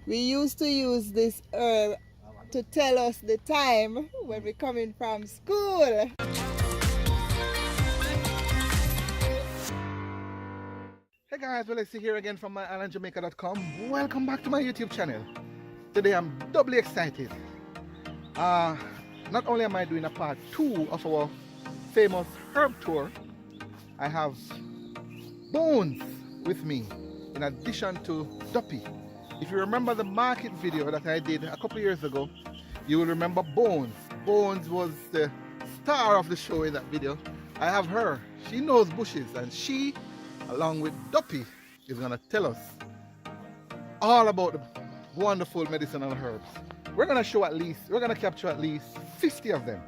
We used to use this herb to tell us the time when we're coming from school. Hey guys, well, let's see here again from My-Island-Jamaica.com. Welcome back to my YouTube channel. Today I'm doubly excited. Not only am I doing a part 2 of our famous herb tour, I have bones with me in addition to Duppy. If you remember the market video that I did a couple years ago, you will remember Bones. Bones was the star of the show in that video. I have her. She knows bushes, and she, along with Duppy, is going to tell us all about the wonderful medicinal herbs. We're going to capture at least 50 of them.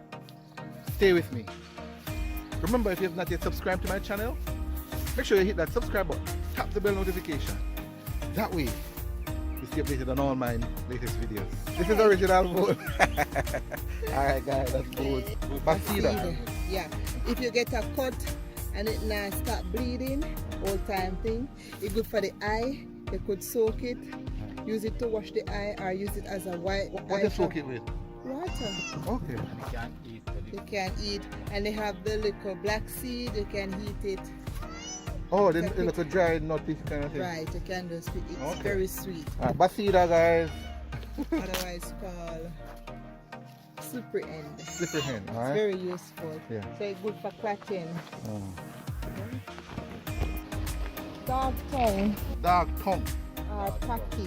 Stay with me. Remember, if you have not yet subscribed to my channel, make sure you hit that subscribe button, tap the bell notification. That way, you stay updated on all my latest videos. This is original bone. Alright guys, that's bone. Basida. Yeah, if you get a cut and it now start bleeding, old time thing, it's good for the eye. You could soak it, use it to wash the eye, or use it as a white. What do you soak it with? Water. Okay. And you can't eat. You can eat, and they have the little black seed. You can heat it. Oh, the little dry nutty kind of thing. Right, you can just eat it. It's Okay. very sweet. Basida guys. Otherwise called slippery end. Slippery hen, It's alright? very useful. Yeah. So it's good for clotting. Oh. Dog tongue Dog tongue. or packy.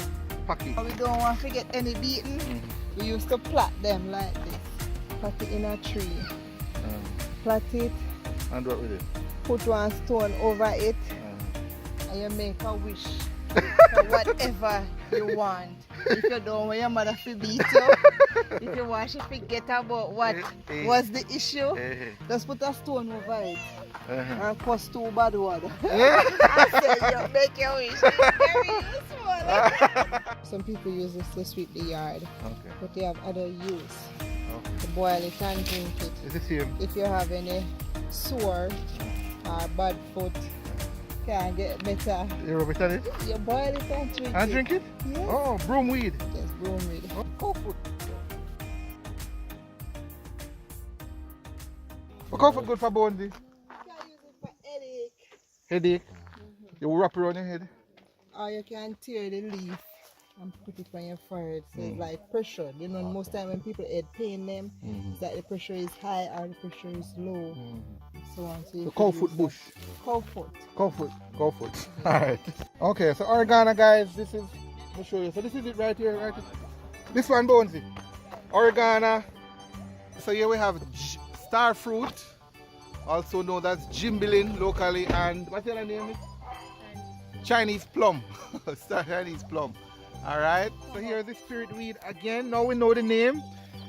Packy. We don't want to get any beaten. We used to plait them like this. Put it in a tree. Plait it, And what with it? put one stone over it, and you make a wish for whatever you want. If you don't want your mother to beat you, if you want to forget about what was the issue, just put a stone over it and cuss two bad words. I say you make your wish. It's very useful. Some people use this to sweep the yard, Okay. but they have other use. Okay. To boil it and drink it. Is this here? If you have any sore or bad foot, can get better. You rub it on it? You boil it and drink it. And drink it? Yes. Oh, broom weed. Yes, broom weed. Cow foot. What cow foot good for bones? You can use it for headache. Headache? You wrap it around your head? Or you can tear the leaf and put it on your forehead. So it's like pressure. You know, most time when people head pain them, it's that the pressure is high or the pressure is low. So on. So you The can cow use foot that. bush. Cow foot. Cow foot. Cow foot. Alright. Okay, so oregano guys, this is, let me show you. So this is it right here, right here. This one, Bonesy. Oregano. So here we have star fruit, also known as jimbilin locally, and what's the other name? Chinese plum. Chinese plum. Alright, so here's the spirit weed again. Now we know the name.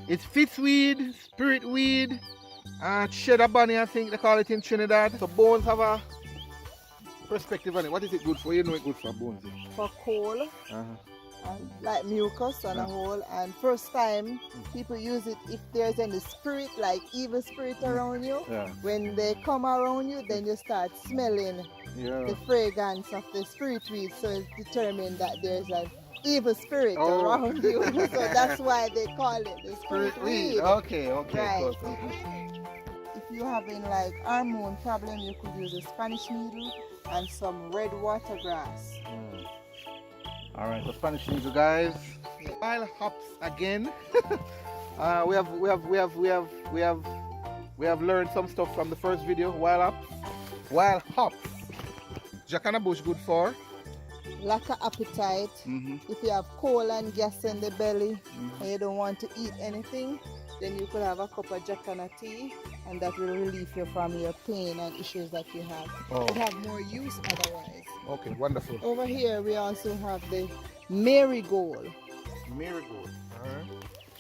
It's fitzweed, spirit weed, cheddar bunny, I think they call it in Trinidad. So bones have a perspective on it. What is it good for? You know it's good for bones. For cold. And like mucus on a whole, and first time people use it if there's any spirit, like evil spirit around you. Yeah. When they come around you, then you start smelling Yeah. the fragrance of the spirit weed, so it's determined that there's an evil spirit Oh. around you. So that's why they call it the spirit weed. Okay, okay. Right. Cool. If you're having like hormone problem, you could use a Spanish needle and some red water grass. Alright, so Spanish needle guys. Wild hops again. We have learned some stuff from the first video. Wild hops. Jacana bush good for. Lack of appetite. If you have cold and gas in the belly and you don't want to eat anything, then you could have a cup of jacana tea, and that will relieve you from your pain and issues that you have. Oh. It have more use otherwise. Okay, wonderful. Over here we also have the marigold. Marigold. Alright.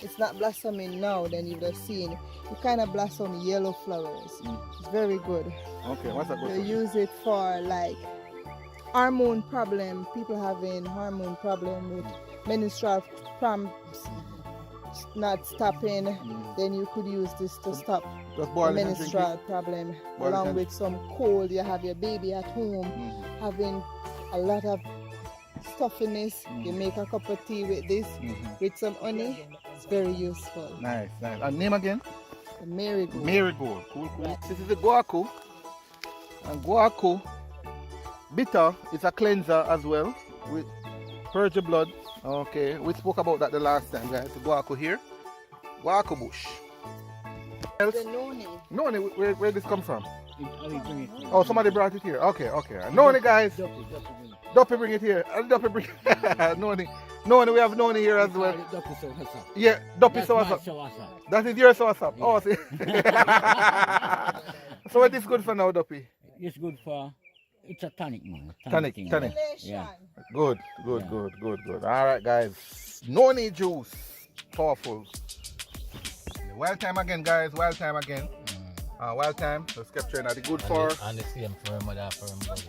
It's not blossoming now, then you've just seen it kind of blossom yellow flowers. It's very good. Okay, what's that good You for? use it for like hormone problem, people having hormone problem with menstrual cramps not stopping, then you could use this to stop Just boil the it and drink menstrual it. problem. Boil it Along and- with some cold, you have your baby at home having a lot of stuffiness, you make a cup of tea with this, with some honey. It's very useful. Nice, nice. And name again? The marigold. Marigold. Cool, cool. This is the guaco. And guaco bitter is a cleanser as well. With purge your blood. Okay, we spoke about that the last time, guys. The guaco here. Guaco bush. The noni. Noni, where this come from? Oh, somebody brought it here. Okay, okay. Noni, guys. Duppy bring it here. Duppy bring it. Noni. Noni, we have Noni here as well. Yeah, Duppy soursop. That is your soursop. Oh, see. So what is good for now, Duppy? It's good for, it's a tonic, man. Tonic, thing. tonic. Yeah. Good, good, good, good, good. All right, guys. Noni juice. Powerful. Wild time again, guys. Wild time again. Wild time. Let's capture now. The good for. And the same for him, mother, for him, buddy.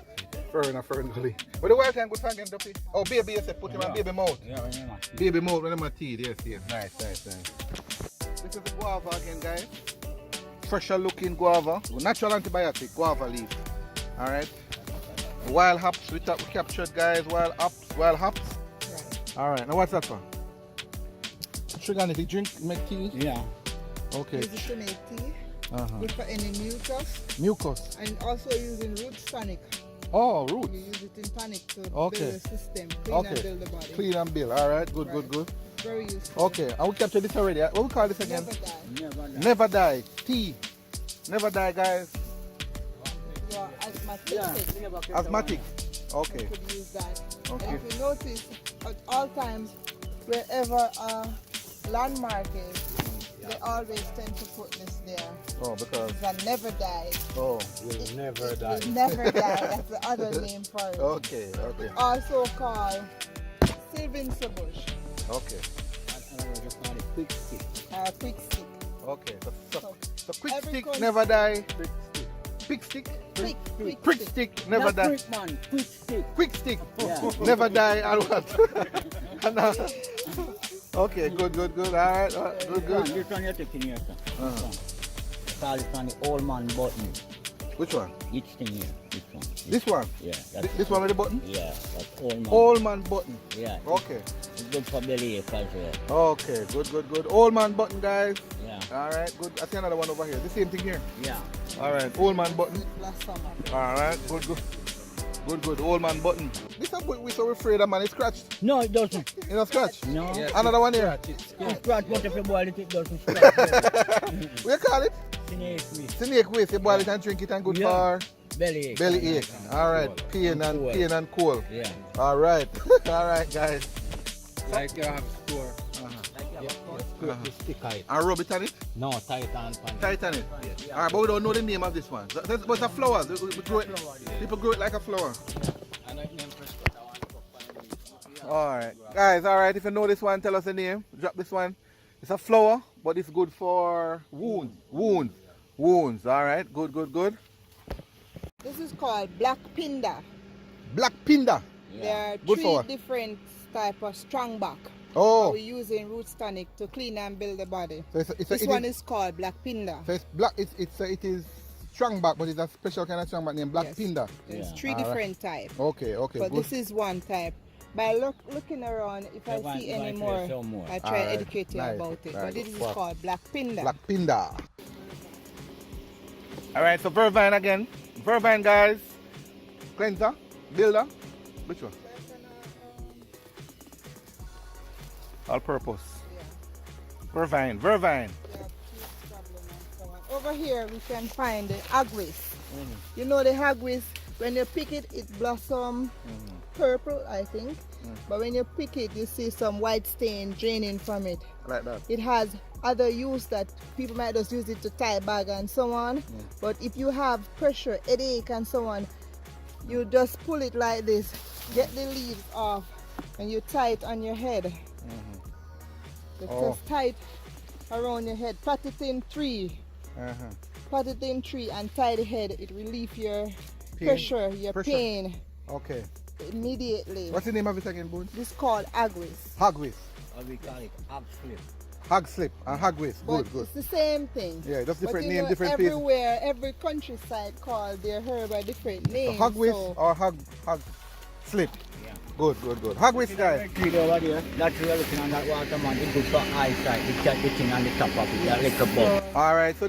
Fern and fern gully. But the wild time good for again, Duppy. Oh, baby, yes, put him on baby mouth. Yeah, remember. Baby mouth, when I'm teeth. Yes, yes. Nice, nice, nice. This is the guava again, guys. Fresher looking guava. Natural antibiotic, guava leaf. Alright. Wild hops we captured, guys. Wild hops. Right. Alright, now what's that for? Sugar and it drink, make tea? Yeah. Okay. Use it to make tea. Good for any mucus. Mucus. And also using root tonic. Oh, You roots. use it in tonic to Okay. build the system, clean Okay. and build the body. Clean and bill. Alright, good, Right. good, good. Very useful. Okay, and we captured this already. What we call this again? Never die. Never die. Never die. Tea. Never die, guys. You are asthmatic. Yeah. Asthmatic. Okay. You could use that. Okay. And if you notice, at all times, wherever a landmark is, they always tend to put this there. Oh, because. It's a never die. Oh. Will never It die. will never die. That's the other name for it. Okay, okay, Also called Sylvancer bush. okay, Quick stick. Quick stick. okay. So quick every stick con- never die. Quick stick. Quick stick never Not die. quick, man. Quick stick. Quick stick Yeah. never die. And what? And, okay, good, good, good. All right, good, good. This one you're taking here, sir. Uh-huh. This one. Call it on the old man button. Which one? Each thing here. This one. This one. Yeah. This one with the button. Yeah. That's old man. Old man button. Yeah. Okay. It's good for belly ache as well. Okay, good, good, good. Old man button, guys. Yeah. All right, good. I see another one over here. The same thing here. Yeah. All right, old man button. Last summer. All right, good, good. Good, good. Old man button. This is we so afraid that man is scratched. No, it doesn't. You know scratch? No. Another one here. It's scratch, but if you boil it, it doesn't scratch. What you call it? Snake with Snake waste. You boil it and drink it and good Yeah. for belly ache. belly ache. All right, pain and cold. Yeah. All right, all right, guys. Like you have store. Uh-huh. You stick it. And rub it on it. No, tight on pan. Tight on it. All right, but we don't know the name of this one. But it's a flower. We grow it. People grow it like a flower. And I name fresh cut that one. All right, guys. All right, if you know this one, tell us the name. Drop this one. It's a flower, but it's good for wounds. Wounds. All right, good, good, good. This is called black pinda. Black pinda. There are Good for three different type of strong back. Oh, We're using root tonic to clean and build the body. so This one is called black pinda. so it's black. It is strong back, but it's a special kind of strong back named black Yes. pinda. There's Yeah. three Alright. different types. Okay, okay, But good. this is one type. By looking around, if I see any more, I try Alright, to educate you nice, about it. nice. But this is Wow. called black pinda. Black pinda. All right, so Vervain again. Vervain, guys. Cleanser, builder. Which one? All purpose. Vervain. Yeah, teeth problem and so on. Over here, we can find the hagwis. You know the hagwis, when you pick it, it blossom purple, I think. But when you pick it, you see some white stain draining from it. Like that. It has other use that people might just use it to tie bag and so on. But if you have pressure, headache and so on, you just pull it like this, get the leaves off, and you tie it on your head. You just tie it around your head. Pat it in three. Pat it in three and tie the head. It relieves your pressure, your pain Okay. immediately. What's the name of it again, Boone? This is called hagwis. Hagwis. Or we call it hog slip. Hag slip and hagwis. But Good, good. it's the same thing. Yeah, just But different you name, know, different place. everywhere, every countryside call their herb a different So name. hagwis so or hag slip. Good, good, good. Hug with guys. Tree over there, that tree looking on that water, man, it's good for eyesight. It got the thing on the top of it, that little bug. Alright, so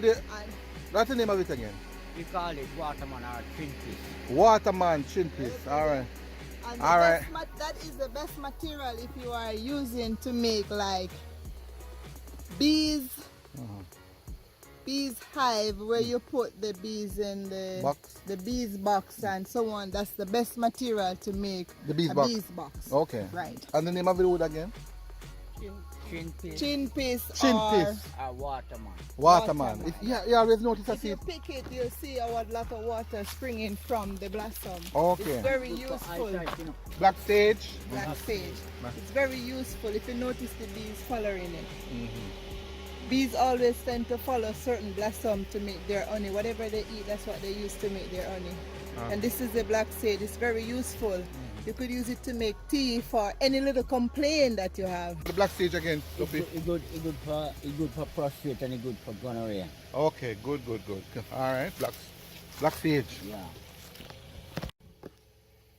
the And, what's the name of it again? We call it waterman or trinket. Waterman chin piece. Alright. and All right. that is the best material if you are using to make like bees. Bees hive where you put the bees in the bees box and so on. That's the best material to make The bees a box. bees box. Okay. Right. And the name of the wood again? Chin piece Chin or piece. Waterman. Waterman. Waterman. You always notice a if you seed. pick it, you'll see a lot of water springing from the blossom. Okay. It's very useful. Black sage. Black sage. It's very useful if you notice the bees following it. Bees always tend to follow certain blossom to make their honey. Whatever they eat, that's what they use to make their honey. And this is the black sage. It's very useful. You could use it to make tea for any little complaint that you have. The black sage again. Duppy. It's good for prostate and it's good for gonorrhea. Okay, good. Alright, black sage. Yeah.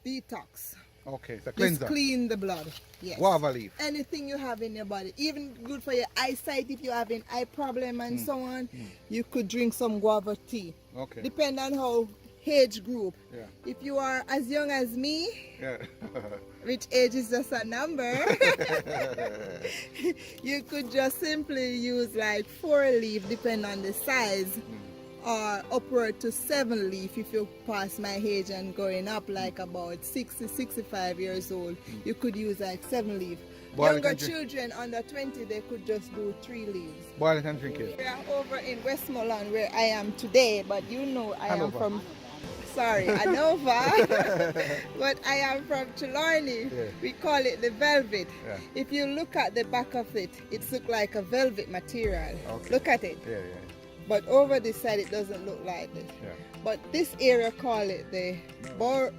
Detox. Okay, it's a Just cleanser. clean the blood. Yes. Guava leaf. Anything you have in your body, even good for your eyesight if you have an eye problem and so on, you could drink some guava tea. Okay. Depend on how age group. Yeah. If you are as young as me, Yeah. which age is just a number, you could just simply use like 4 leaf, depending on the size, or upward to 7 leaf if you pass my age and going up like about 60, 65 years old, you could use like 7 leaf. Boil it Younger and drink. children under 20, they could just do 3 leaves. Boil it and drink it. We are over in Westmoreland where I am today, but you know I am Hanover. from, sorry, Hanover, but I am from Trelawney. Yeah. We call it the velvet. Yeah. If you look at the back of it, it looks like a velvet material. Okay. Look at it. Yeah. But over this side, it doesn't look like this. Yeah. But this area call it the boar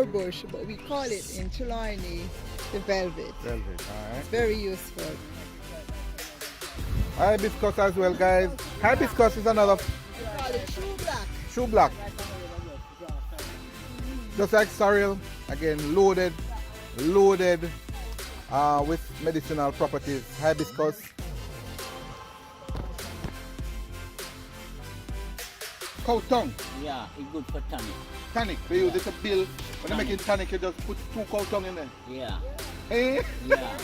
bush, but we call it in Trelawney the velvet. Velvet. Alright. Very useful. Hibiscus as well, guys. Hibiscus is another We call it true black. shoe black. Just like sorrel, again loaded with medicinal properties. Hibiscus. Cow tongue, Yeah, it's good for tonic. tonic. They use it to build. When you're making tonic, you just put 2 cow tongue in there. Yeah. Eh? Yeah.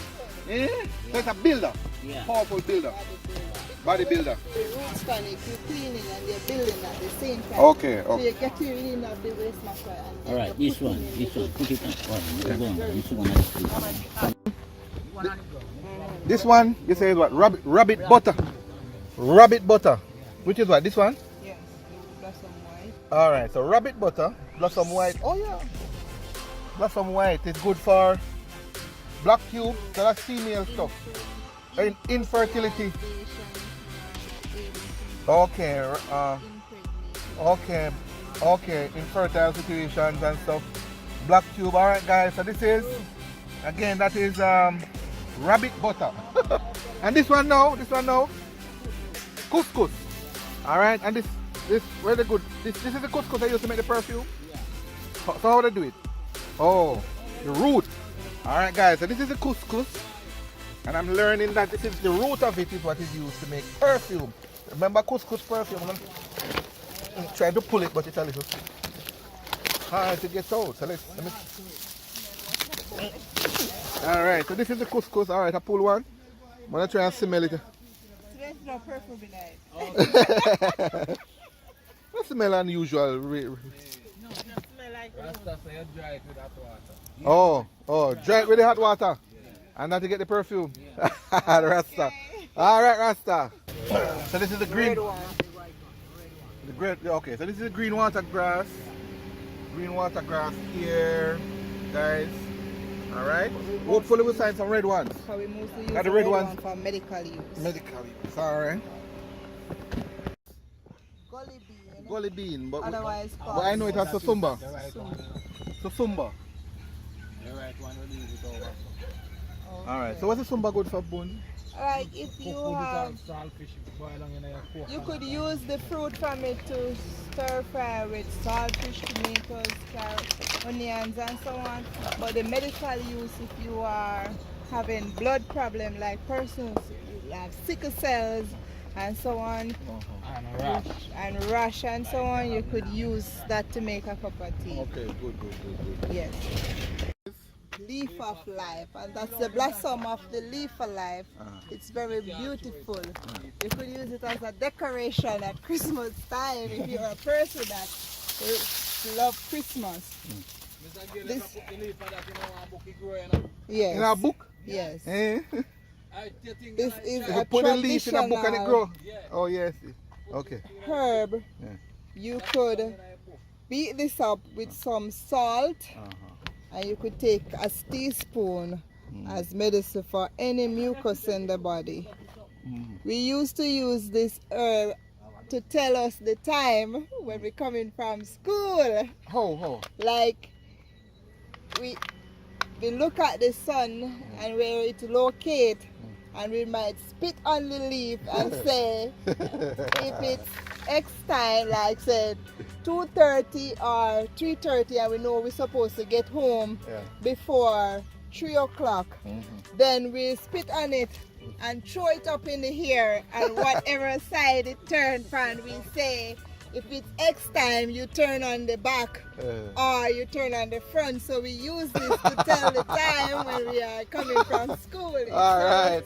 Eh? So it's a builder. Yeah. Powerful builder. Body builder. The roots tonic, you're cleaning and you're building at the same time. Okay, So okay. you get your in of the waste matter and then Alright, you this put one, in this the- one, put it on. This one is good. This one, you say is what? Rabbit butter. Rabbit butter. Which is what? This one? Yes, blossom white. Alright, so rabbit butter, blossom white. Oh yeah. Blossom white is good for black tube, so that's female stuff. Infertility. Okay, okay, infertile situations and stuff. Black tube. Alright guys, so this is, again, that is rabbit butter. And this one now, couscous. Alright, and this really good. This is the couscous I used to make the perfume. So how do they do it? Oh, the root. Alright guys, so this is the couscous. And I'm learning that this is the root of it is what is used to make perfume. Remember couscous perfume? I'm trying to pull it, but it's a little hard to get out. So let me. Alright, so this is the couscous. Alright, I pull one. I'm gonna try and smell it. There's no perfume in it. I smell unusual. No, it smell like Rasta say you dry it with hot water. Oh, dry it with the hot water. And not to get the perfume. The Rasta. Alright, Rasta. So this is the green. red one. The great, okay, so this is the green water grass. Green water grass here, guys. Alright. Hopefully we'll find some red ones. So we mostly use Got the the red red ones. one for medical use. Medical use. Alright. Gully bean. Gully bean, but Otherwise called but I know it has susumba. The right one. Susumba. The right one will leave it over. Alright. So what's the sumba good for bone? like if you have, saltfish, boil on in your coconut. you could use the fruit from it to stir fry with saltfish, tomatoes, carrots, onions and so on. But the medical use, if you are having blood problem like persons who have sickle cells and so on, And a rash. and rash and so on, you could use that to make a cup of tea. Okay, good. Yes. Leaf of life, and that's the blossom of the leaf of life. It's very beautiful. You could use it as a decoration at Christmas time if you're a person that love Christmas. This, yes. In our book? Yes. Eh? This is You a put a leaf in a book and it grow. traditional Oh yes. Okay. herb. Yeah. You could beat this up with some salt, and you could take a teaspoon as medicine for any mucus in the body. We used to use this herb to tell us the time when we're coming from school. Ho. Like we look at the sun and where it locate, and we might spit on the leaf and say if it's X time, like say 2:30 or 3:30, and we know we're supposed to get home before 3 o'clock, then we spit on it and throw it up in the air, and whatever side it turned from, we say if it's X time, you turn on the back or you turn on the front. So we use this to tell the time when we are coming from school. All right.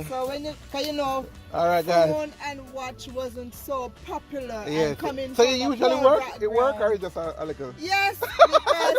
So when you know, all right, guys. phone and watch wasn't so popular Yes. and coming So from you a usually poor work? background. You work or you just a little? Yes, because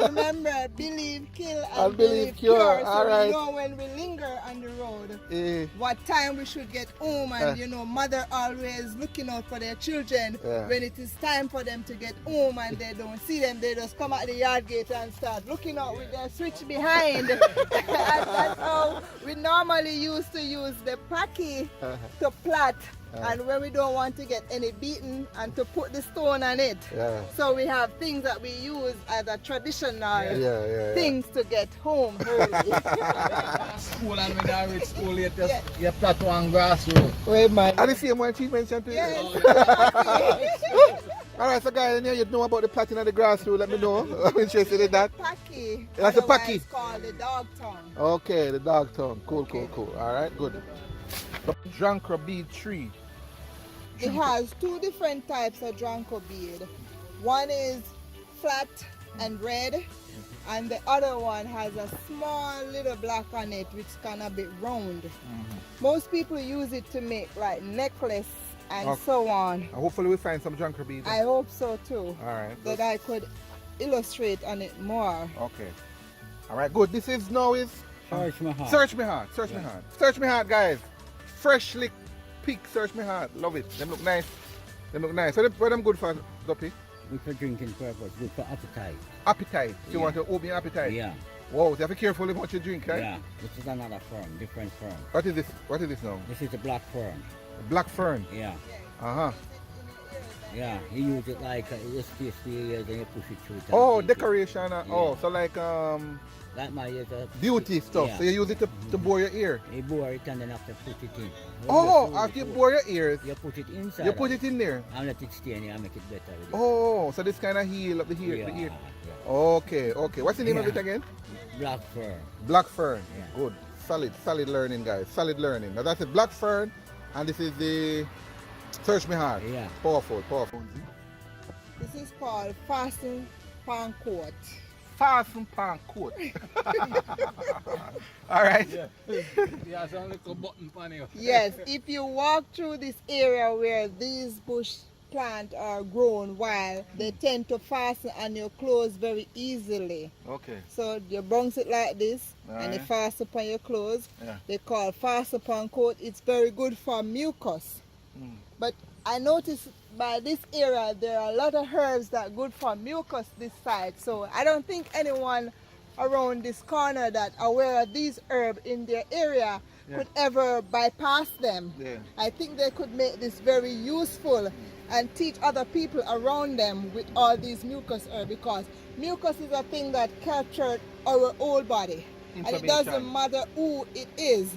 remember, believe, kill, and believe, cure. cure. So All right. we know when we linger on the road, Eh. what time we should get home, and you know, mother always looking out for their children. Yeah. When it is time for them to get home and they don't see them, they just come at the yard gate and start looking out with their switch behind. And that's how we normally used to use the packy to plait. And when we don't want to get any beaten, and to put the stone on it. Yeah. So we have things that we use as a traditional Yeah. things to get home early. School and when I reach school latest, you plant one grass root. Wait, man. And the same one she mentioned to you? Yes. All right, so guys, you know about the plaiting of the grass root, let me know. I'm interested in that. Packy. That's a packy. It's called the dog tongue. Okay, the dog tongue. Cool. All right, good. The Dranko bead tree. It has two different types of Dranko bead. One is flat and red, and the other one has a small little black on it, which is kind of a bit round. Most people use it to make like necklace and so on. Hopefully we find some Dranko beads. I hope so too. All right. That I could illustrate on it more. Okay. All right, good. This is now is Search my heart. Search Me Heart. Search Me Heart, guys. Freshly picked Search Me Heart. Love it. Them look nice. What them good for, Duppy? Good for drinking purpose, good for appetite. Appetite. You Yeah. want to open your appetite? Yeah, Wow, you have to be careful with what you drink, right? yeah. This is another fern, different fern. What is this? What is this now? This is a black fern. Black fern. Yeah, Uh-huh. yeah. You use it like it's 50 years and you push it through. Oh, time. decoration. Oh, Yeah. so like Like my years beauty stuff. Yeah. So you use it to bore your ear. You bore it and then after put it in. When Oh, you after you bore your ears, you put it inside. you put of it in there. and let it stay in here and make it better. With it. Oh, so this kind of heal up the ear. yeah, The ear. yeah. Okay. What's the name of Yeah. it again? Black fern. Black fern. Yeah. Good. Solid learning, guys. Solid learning. Now that's the black fern, and this is the Search Me Heart. Yeah. Powerful. This is called fasten pan coat. Fasten pan coat. All right. Yeah, some little button on you. Yes, if you walk through this area where these bush plants are grown wild, they tend to fasten on your clothes very easily. Okay. So you bounce it like this, and it Alright. fasten upon your clothes. Yeah. They call fasten upon coat. It's very good for mucus. But I noticed by this area there are a lot of herbs that are good for mucus this side. So I don't think anyone around this corner that aware of these herbs in their area could ever bypass them. Yeah. I think they could make this very useful and teach other people around them with all these mucus herbs, because mucus is a thing that captured our whole body. And it doesn't matter who it is.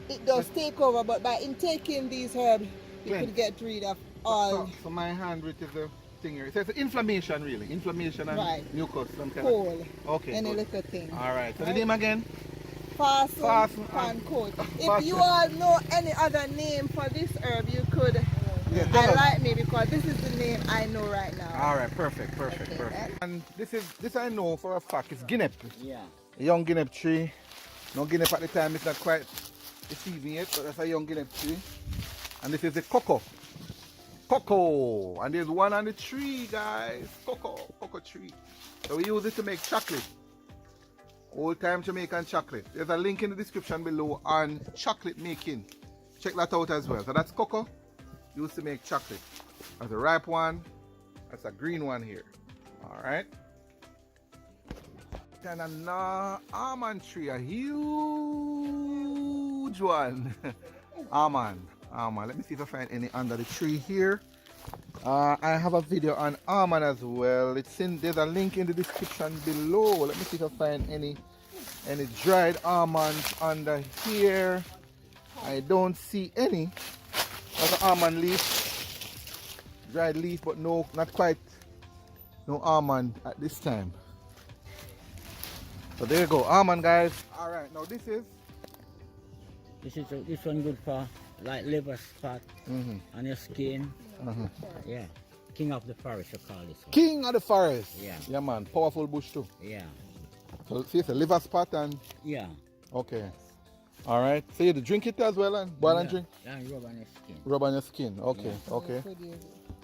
It does take over, but by intaking these herbs, you could get rid of all. So my hand, which is the thing here. So it's inflammation, really. Inflammation and Right. mucus. Some kind Cold. Okay. Any Good. little thing. All right. So the name again? Fasten and coat. If you all know any other name for this herb, you could highlight me, because this is the name I know right now. All right. Perfect. And this I know for a fact. It's Guinea. Yeah. A young Guinea tree. No Guinea at the time. It's not quite receiving it, but that's a young Guinea tree. And this is the cocoa. And there's one on the tree, guys. Cocoa tree. So we use it to make chocolate. Old time Jamaican chocolate. There's a link in the description below on chocolate making. Check that out as well. So that's cocoa used to make chocolate. That's a ripe one. That's a green one here. All right. Then another almond tree, a huge one. Almond. Let me see if I find any under the tree here. I have a video on almond as well. There's a link in the description below. Let me see if I find any dried almonds under here. I don't see any. That's an almond leaf, dried leaf, but no, not quite. No almond at this time. So there you go, almond, guys. All right, now this one good for like liver spot on your skin. Yeah. King of the forest, you call this one. King of the forest. Yeah. Yeah, man. Powerful bush too. Yeah. So see, it's a liver spot and. Yeah. Okay. All right. So you drink it as well and boil and drink. Yeah, rub on your skin. Rub on your skin. Okay. Yeah. Okay.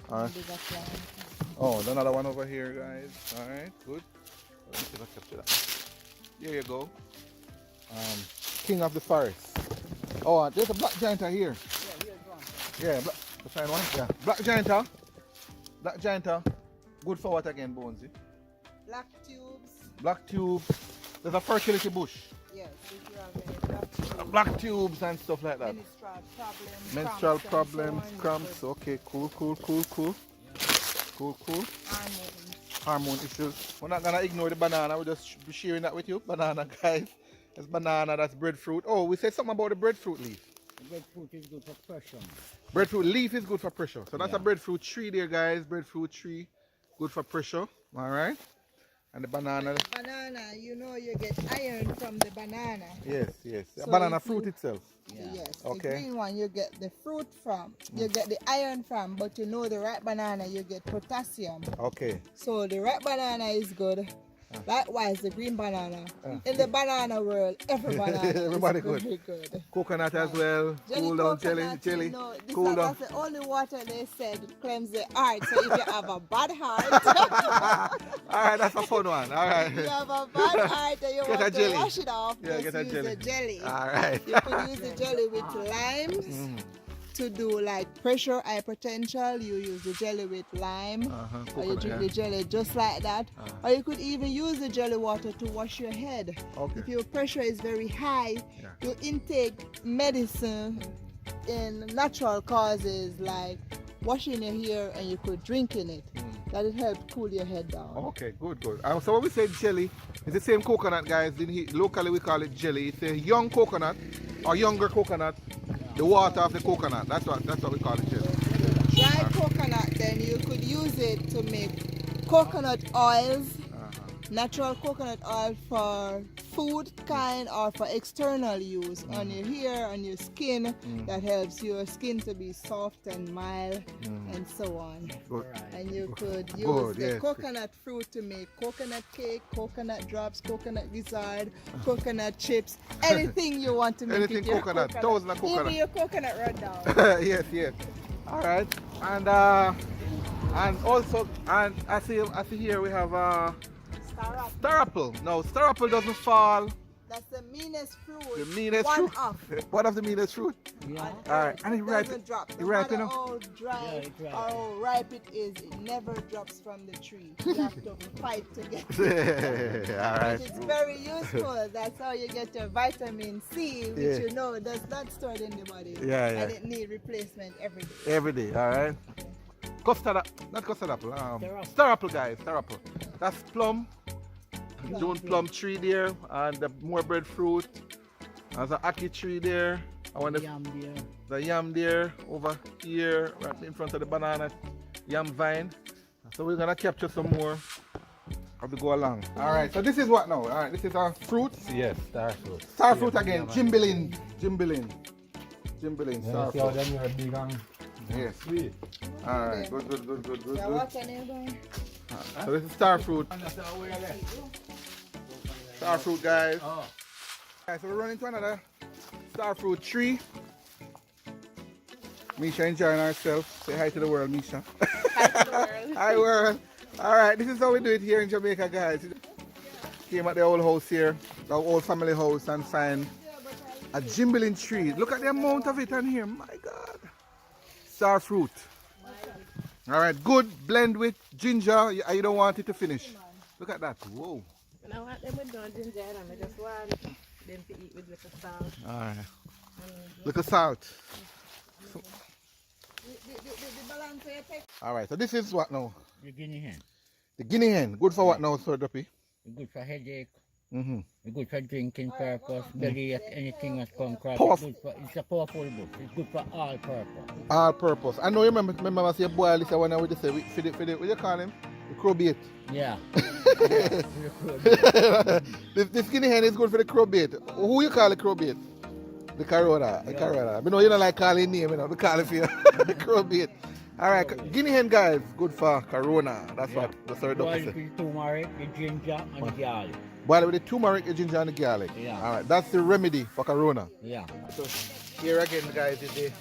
All right. Oh, another one over here, guys. All right. Good. Let me see if I capture that. There you go. King of the forest. Oh, there's a black giant here. Yeah, black. The fine one. Yeah. Black giant. Black giant. Good for what again, Bonesy? Black tubes. Black tubes. There's a fertility bush. Yes, if you have any black tubes. Black tubes and stuff like that. Menstrual problems, cramps. Okay, cool. Hormone issues. We're not gonna ignore the banana. We'll just be sharing that with you. Banana, guys. That's banana. That's breadfruit. Oh, we said something about the breadfruit leaf. Breadfruit is good for pressure. Breadfruit leaf is good for pressure. So that's a breadfruit tree there, guys. Breadfruit tree, good for pressure. All right. And the banana. Banana, you know you get iron from the banana. Yes. So Banana fruit itself. Yeah. Yes. Okay. The green one you get the fruit from. You get the iron from, but you know the ripe banana you get potassium. Okay. So the ripe banana is good. Likewise, the green banana. In the banana world, every banana Everybody is very good. Coconut as well. Cool down jelly. You know, Cool down. that's the only water they said cleanse the heart. So if you have a bad heart, All right, that's a fun one. All right. if you have a bad heart and you Get a want to jelly. wash it off, Yeah, just get a use jelly. the jelly. All right. You could use the jelly with limes. To do like pressure hypertension, you use the jelly with lime, or you drink the jelly just like that, or you could even use the jelly water to wash your head. Okay. If your pressure is very high, you intake medicine in natural causes like washing your hair, and you could drink in it. That it helps cool your head down. Okay, good. So when we say jelly, it's the same coconut, guys. Locally we call it jelly. It's a young coconut or younger coconut. The water of the coconut. That's what we call it, jelly. Dry coconut, then you could use it to make coconut oils. Natural coconut oil for food kind or for external use on your hair, on your skin. That helps your skin to be soft and mild and so on. Good. And you could use the coconut fruit to make coconut cake, coconut drops, coconut gizzard, coconut chips, anything you want to make. Anything coconut, thousands of coconut. Even your coconut run down. yes. All right. And also, and I see here we have star apple. No, star apple doesn't fall. That's the meanest fruit. The meanest One fruit. off. One of the meanest fruit. Yeah. All right. And it ripe. Doesn't drop. It No ripe, you matter know. how dry it or ripe. how ripe it is, it never drops from the tree. You have to fight to get it. All right. It's very useful. That's how you get your vitamin C, which you know does not store in the body. Yeah. And it needs replacement every day. Every day. All right. Not custard apple. Star apple, guys. Star apple. That's plum. June plum tree there, and the more breadfruit. There's an ackee tree there. I want the yam there over here, right in front of the banana yam vine. So we're gonna capture some more as we go along. Alright, so this is what now? Alright, this is our fruit. Yes, star fruit. Star fruit again, Jimbilin. Star See how fruit. them are big and Yes. sweet. Alright, good. So what's your name going? So this is star fruit. Star fruit, guys. Alright, so we're running to another star fruit tree. Misha enjoying herself. Say hi to the world, Misha. Hi to the world. Hi world. Alright, this is how we do it here in Jamaica, guys. Came at the old house here, the old family house, and find a jimbilin tree. Look at the amount of it on here. My God. Star fruit. Alright, good. Blend with ginger. You don't want it to finish. Look at that. Whoa. Now what them with no ginger and I just want them to eat with little salt. Alright. Little salt. The balance where you take. Alright, so this is what now? The Guinea Hen. The Guinea Hen. Good for what now, Sir Duppy? Good for headache. Mm-hmm. Good for drinking purpose. Belly, anything that's come across. It's a powerful book. It's good for all purpose. All purpose. I know you remember I say boil this one with the what you call him? The crow bait. Yeah. This Guinea Hen is good for the crow bait. Who you call the crow bait? The Corona. The Corona. I know you don't like calling name, you know, we call it for you. The crow bait. Alright, Guinea Hen, guys, good for Corona. That's what the Sir Duppy Boil said. with the turmeric, the ginger, and the garlic. Boil it with the turmeric, the ginger, and the garlic. Yeah. Alright, that's the remedy for Corona. Yeah. So here again, guys, is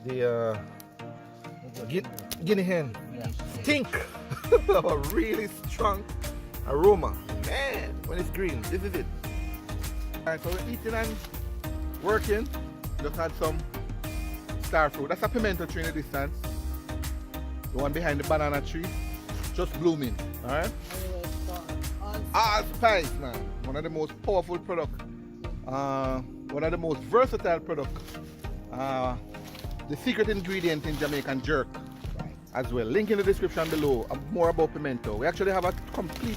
the Guinea Hen. Yeah. Stink. A really strong aroma. Man, when it's green, this is it. Alright, so we're eating and working. Just had some star fruit. That's a pimento tree in the distance. The one behind the banana tree. Just blooming. Alright? Allspice, man. One of the most powerful products. One of the most versatile products. The secret ingredient in Jamaican jerk as well. Link in the description below. More about pimento. We actually have a complete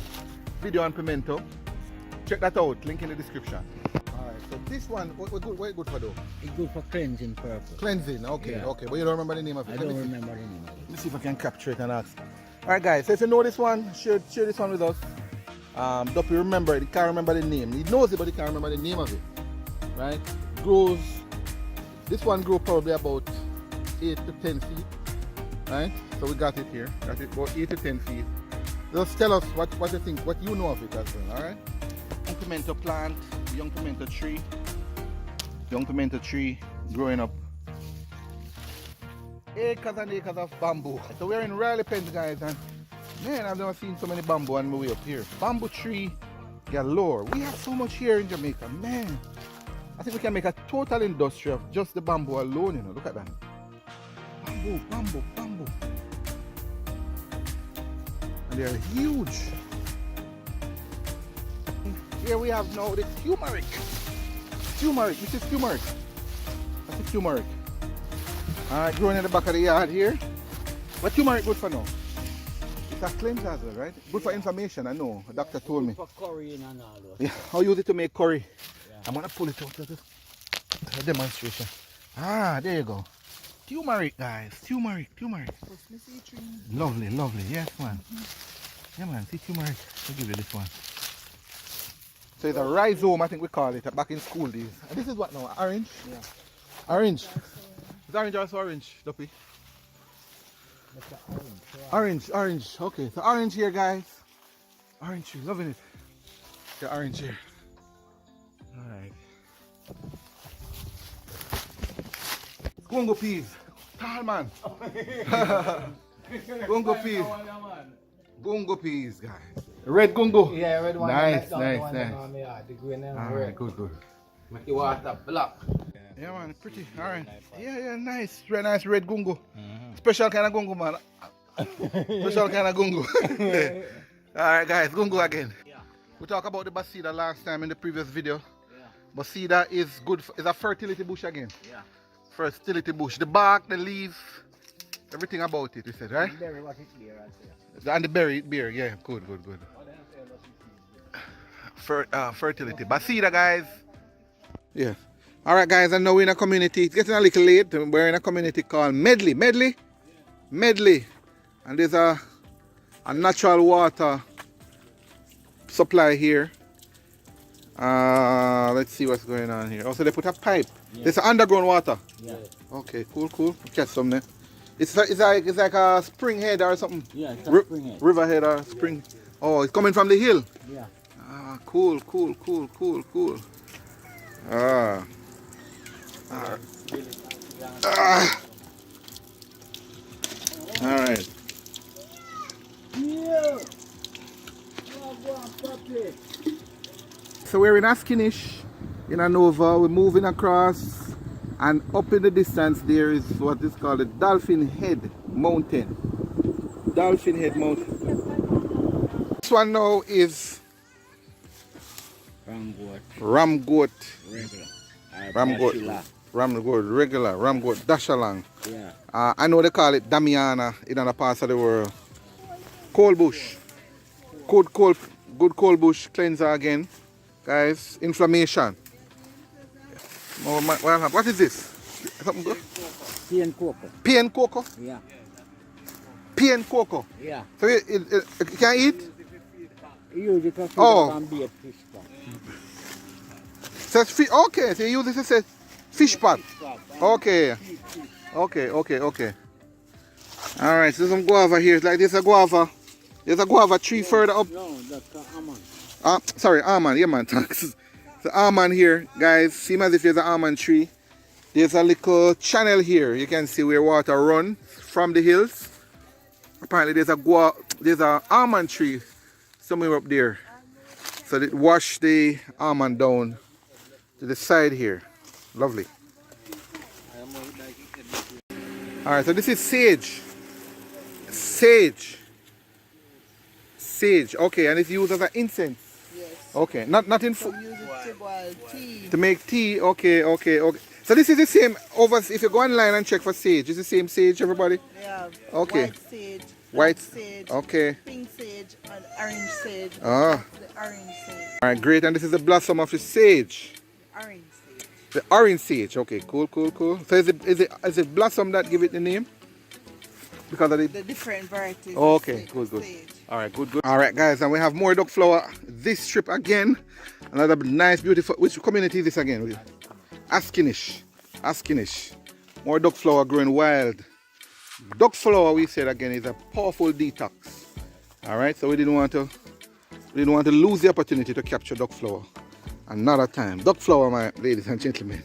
video on pimento. Check that out. Link in the description. Alright, so this one, what is good for though? It's good for cleansing purpose. Cleansing, okay, Yeah. okay. But you don't remember the name of it? I don't remember the name of it. Let me see if I can capture it and ask. Alright guys, so if you know this one, share this one with us. Duppy remember it, he can't remember the name. He knows it, but he can't remember the name of it. Right? Grows, this one grew probably about 8 to 10 feet. Right? So we got it here. Got it about 8 to 10 feet. Just tell us what you think, what you know of it as well, alright? Young pimento plant, young pimento tree growing up. Acres and acres of bamboo. So we're in Riley Pens, guys, and man, I've never seen so many bamboo on my way up here. Bamboo tree galore. We have so much here in Jamaica, man. I think we can make a total industry of just the bamboo alone, you know. Look at that. Bamboo. And they're huge. Here we have now the turmeric. This is turmeric. That's the turmeric. Alright, growing in the back of the yard here. What turmeric good for now? It's a cleanser as well, right? Good for inflammation, I know. A doctor told me. For currying and all those. Yeah, I'll use it to make curry. Yeah. I'm gonna pull it out as a demonstration. Ah, there you go. Turmeric, guys. Turmeric. Lovely. Yes, man. Yeah, man. See turmeric. I'll give you this one. So it's a rhizome, I think we call it, back in school days. And this is what now? Orange? Yeah. Orange. Is orange also orange, Duppy? Orange. Okay, so orange here, guys. Orange tree, loving it. The orange here. Alright. Congo peas. Tall man. Congo peas, guys. Red gungo. Yeah, red one. Nice. The green and Alright, good. Make the water black. Yeah, man, pretty. Alright. Yeah, nice. Very nice red gungo. Special kind of gungo, man. Special kind of gungo. Alright, guys, gungo again. Yeah. We talked about the basida last time in the previous video. Yeah. Basida is good. Is a fertility bush again. Yeah. Fertility bush. The bark, the leaves, Everything about it, you said, right? Berry what is there right there. And the berry, beer, yeah, good. Fertility. Basida, guys. Yeah. All right, guys, I know we're in a community. It's getting a little late. We're in a community called Medley. And there's a natural water supply here. Let's see what's going on here. Also, they put a pipe. Yeah. There's underground water. Yeah. Okay, cool. Catch some there. It's like a spring head or something. Yeah, it's a spring head. River head or spring. Oh, it's coming from the hill. Yeah. Ah, cool. Ah. All right. Yeah. So we're in Askinish, in Anova. We're moving across, and up in the distance there is what is called the Dolphin Head Mountain. Dolphin Head Mountain. This one now is Ramgoat. Regular. Ramgoat Dashalang. Yeah. I know they call it Damiana in other parts of the world. Cold bush. Good cold bush cleanser again. Guys, inflammation. What is this? Something good? Pea and cocoa. Pea and cocoa? Yeah. Pea and cocoa? Yeah. So you can eat? You use it for fish and be a fish pot. Says fish. Okay, so you use this as fish pot. Okay. Alright, so some guava here. It's like there's a guava. There's a guava tree further up. No, that's almond. Sorry, almond. Yeah, man, thanks. The almond here, guys. Seems as if there's an almond tree. There's a little channel here. You can see where water runs from the hills. Apparently, there's an almond tree somewhere up there. So it wash the almond down to the side here. Lovely. Alright, so this is sage. Sage. Okay, and it's used as an incense. Yes. Okay, not in food. Use it to boil tea. To make tea. Okay. So this is the same over. If you go online and check for sage, it's the same sage, everybody. Yeah. Okay. White sage. White sage. Okay. Pink sage and orange sage. Ah. The orange sage. All right, great. And this is the blossom of the sage. Orange sage. The orange sage. Okay, cool. So is it blossom that give it the name? Because of the different varieties. Okay, good. Sage. All right, good. All right, guys, and we have more duck flower this trip again. Another nice, beautiful. Which community is this again? Askinish. More duck flower growing wild. Duck flower, we said again, is a powerful detox. All right, so we didn't want to lose the opportunity to capture duck flower another time. Duck flower, my ladies and gentlemen.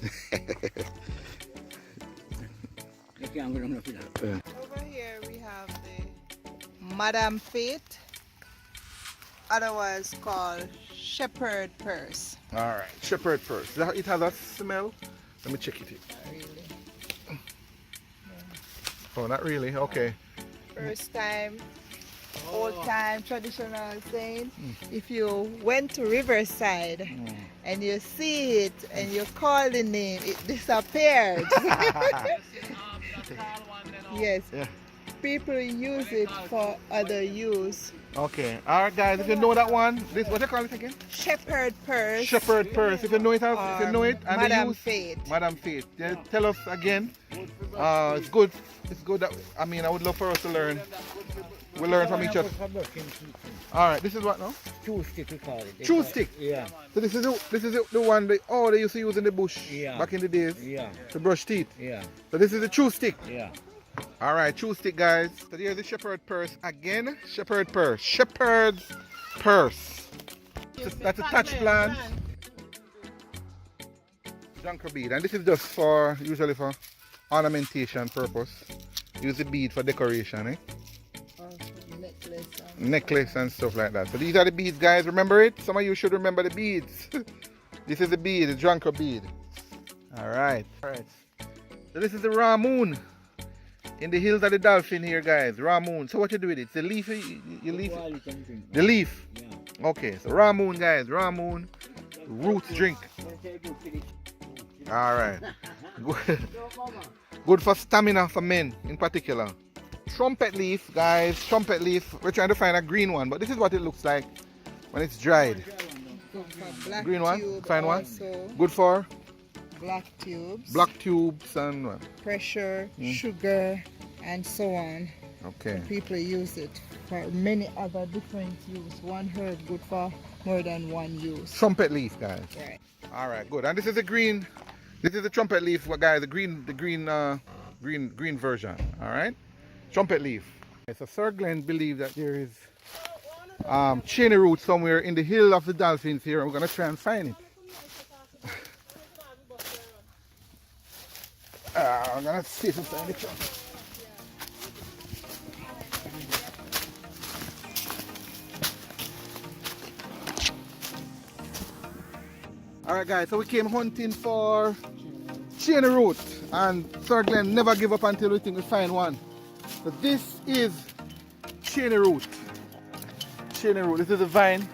Yeah. Over here we have the Madam Fate, otherwise called shepherd purse. All right, shepherd purse. It has a smell. Let me check it. Really? Oh, not really. Okay. First time, old time traditional saying. If you went to Riverside and you see it and you call the name, it disappeared. Yes. Yeah. People use it for other use. Okay. All right, guys. If you know that one, this what you call it again? Shepherd purse. Shepherd purse. If you know it, and Madam Fate. Madam Fate. Yeah, tell us again. It's good. It's good. That I would love for us to learn. We learn from each other. All right. This is what now? Chew stick, we call it. Chew stick. Yeah. So this is the one they used to use in the bush back in the days. Yeah. To brush teeth. Yeah. So this is the chew stick. Yeah. All right, chew stick, guys. So here's the shepherd purse again. Shepherd's purse. That's a touch plant. Junker bead, and this is just usually for ornamentation purpose. Use the bead for decoration, eh? Necklace and stuff like that. So these are the beads, guys. Remember it? Some of you should remember the beads. This is the bead, the junker bead. All right. So this is the raw moon. In the hills of the dolphin here, guys. Raw moon. So what you do with it? It's the leaf. You leaf. The leaf. Yeah. Okay. So raw moon, guys. Raw moon. Roots drink. All right. Good for stamina for men in particular. trumpet leaf, guys. Trumpet leaf. We're trying to find a green one, but this is what it looks like when it's dried. Good for black Green one? tube Fine one? also. Good for Black tubes. black tubes and what? Pressure, sugar, and so on. Okay. People use it for many other different use. One herb good for more than one use. Trumpet leaf, guys. Right. All right, good. And this is the green. This is the trumpet leaf, guys. The green version. All right. Trumpet leaf. So Sir Glenn believed that there is chain root somewhere in the hill of the dolphins here, and we're gonna try and find it. I'm gonna see if I find it. Alright guys, so we came hunting for chain root, and Sir Glenn never give up until we think we find one. So this is chain root. Chain root. This is a vine.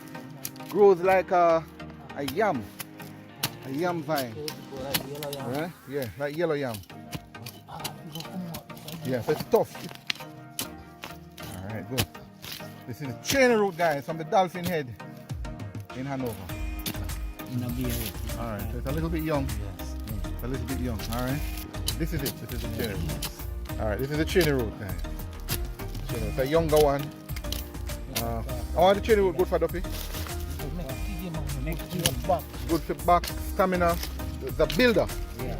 Grows like a yam. A yam vine. Yeah, like yellow yam. Yeah, so it's tough. Alright, good. This is the chain root, guys, from the dolphin head in Hanover. Alright, so it's a little bit young. Yes. It's a little bit young, alright? This is it. This is the chain root. Alright, this is the chain root, guys. It's a younger one. I want the chain root good for Duppy. Good for back, stamina. The builder. Yeah.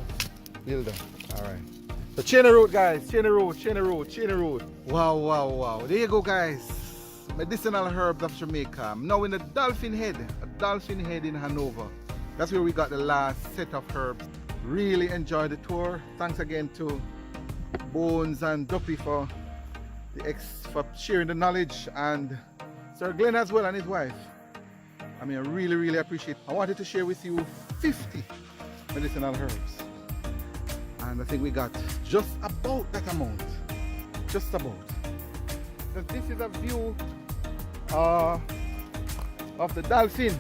Builder. Alright. So chain root, guys. Chain root, chain root, chain root. Wow, wow, wow. There you go, guys. Medicinal herbs of Jamaica. I'm now in the Dolphin Head. A Dolphin Head in Hanover. That's where we got the last set of herbs. Really enjoyed the tour. Thanks again to Bones and Duppy for sharing the knowledge, and Sir Glenn as well and his wife. I mean, I really, really appreciate it. I wanted to share with you 50 medicinal herbs. And I think we got just about that amount. Just about. So this is a view of the dolphin.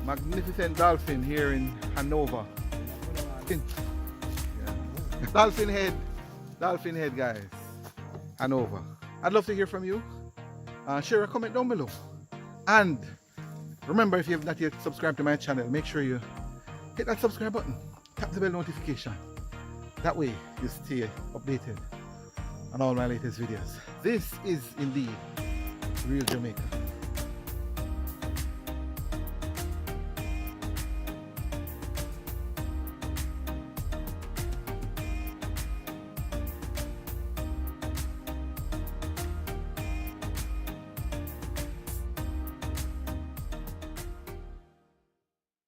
Magnificent dolphin here in Hanover. Yeah. Dolphin Head, guys. Hanover. I'd love to hear from you. Share a comment down below. And remember, if you have not yet subscribed to my channel, make sure you hit that subscribe button. Tap the bell notification. That way you stay updated on all my latest videos. This is indeed Real Jamaica.